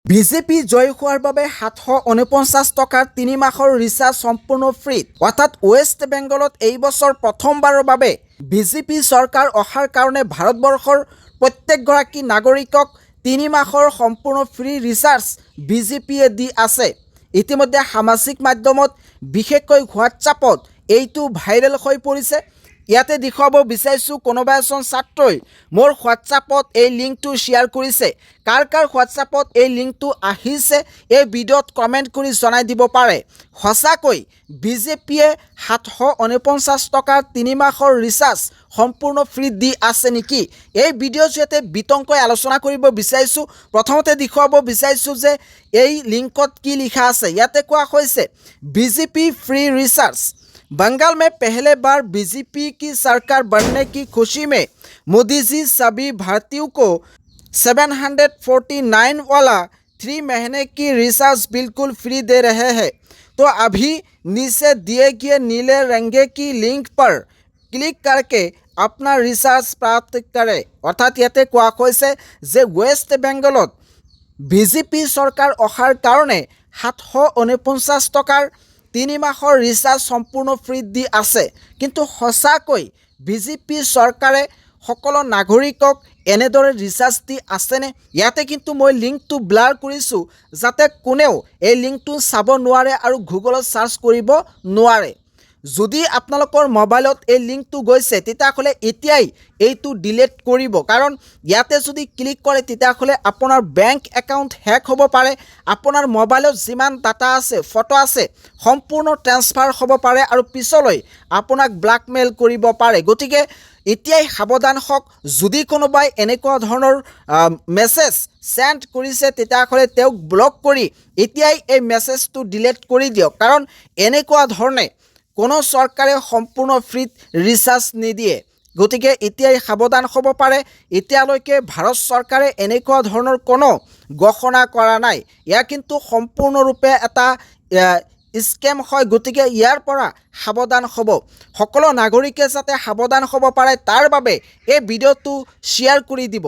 BJP জয় হোৱাৰ বাবে 749 টকাৰ 3 মাহৰ ৰিচাৰ্জ সম্পূৰ্ণ ফ্ৰী। অৰ্থাৎ ৱেষ্ট বেংগলত এই বছৰ প্ৰথমবাৰৰ বাবে বিজেপি চৰকাৰ অহাৰ কাৰণে ভাৰতবৰ্ষৰ প্ৰত্যেকগৰাকী নাগৰিকক 3 মাহৰ সম্পূৰ্ণ ফ্ৰী ৰিচাৰ্জ বিজেপিয়ে দি আছে। ইতিমধ্যে সামাজিক মাধ্যমত বিশেষকৈ হোৱাটছআপত এইটো ভাইৰেল হৈ পৰিছে। ইয়াতে দেখুৱাব বিচাৰিছোঁ কোনোবা এজন ছাত্ৰই মোৰ হোৱাটছআপত এই লিংকটো শ্বেয়াৰ কৰিছে। কাৰ কাৰ হোৱাটছআপত এই লিংকটো আহিছে এই ভিডিঅ'ত কমেণ্ট কৰি জনাই দিব পাৰে। সঁচাকৈ বিজেপিয়ে 749 টকাৰ 3 মাহৰ ৰিচাৰ্জ সম্পূৰ্ণ ফ্ৰী দি আছে নেকি? এই ভিডিঅ'ৰ জৰিয়তে বিতংকৈ আলোচনা কৰিব বিচাৰিছোঁ। প্ৰথমতে দেখুৱাব বিচাৰিছোঁ যে এই লিংকত কি লিখা আছে। ইয়াতে কোৱা হৈছে বিজেপি ফ্ৰী ৰিচাৰ্জ। बंगाल में पहले बार बीजेपी की सरकार बनने की खुशी में मोदी जी सभी भारतीयों को 749 वाला 3 महीने की रिचार्ज बिल्कुल फ्री दे रहे हैं। तो अभी नीचे दिए गए नीले रंग की लिंक पर क्लिक करके अपना रिचार्ज प्राप्त करें। अर्थात याते कोआ होइसे जे वेस्ट बेंगलत बीजेपी सरकार अहार कारणे 749 टकार 3 মাহৰ ৰিচাৰ্জ সম্পূৰ্ণ ফ্ৰী দি আছে। কিন্তু সঁচাকৈ বিজেপি চৰকাৰে সকলো নাগৰিকক এনেদৰে ৰিচাৰ্জ দি আছেনে? ইয়াতে কিন্তু মই লিংকটো ব্লাৰ কৰিছোঁ যাতে কোনেও এই লিংকটো চাব নোৱাৰে আৰু গুগলত চাৰ্চ কৰিব নোৱাৰে। যদি আপোনালোকৰ মোবাইলত এই লিংকটো গৈছে তেতিয়াহ'লে এতিয়াই এইটো ডিলিট কৰিব, কাৰণ ইয়াতে যদি ক্লিক কৰে তেতিয়াহ'লে আপোনাৰ বেংক একাউণ্ট হেক হ'ব পাৰে। আপোনাৰ মোবাইলত যিমান ডাটা আছে, ফটো আছে সম্পূৰ্ণ ট্ৰান্সফাৰ হ'ব পাৰে আৰু পিছলৈ আপোনাক ব্লেকমেইল কৰিব পাৰে। গতিকে এতিয়াই সাৱধান হওক। যদি কোনোবাই এনেকুৱা ধৰণৰ মেছেজ চেণ্ড কৰিছে তেতিয়াহ'লে তেওঁক ব্লক কৰি এতিয়াই এই মেছেজটো ডিলিট কৰি দিয়ক, কাৰণ এনেকুৱা ধৰণে কোনো চৰকাৰে সম্পূৰ্ণ ফ্ৰীত ৰিচাৰ্জ নিদিয়ে। গতিকে এতিয়াই সাৱধান হ'ব পাৰে। এতিয়ালৈকে ভাৰত চৰকাৰে এনেকুৱা ধৰণৰ কোনো ঘোষণা কৰা নাই। ইয়াৰ কিন্তু সম্পূৰ্ণৰূপে এটা স্কেম হয়। গতিকে ইয়াৰ পৰা সাৱধান হ'ব। সকলো নাগৰিকে যাতে সাৱধান হ'ব পাৰে তাৰ বাবে এই ভিডিঅ'টো শ্বেয়াৰ কৰি দিব।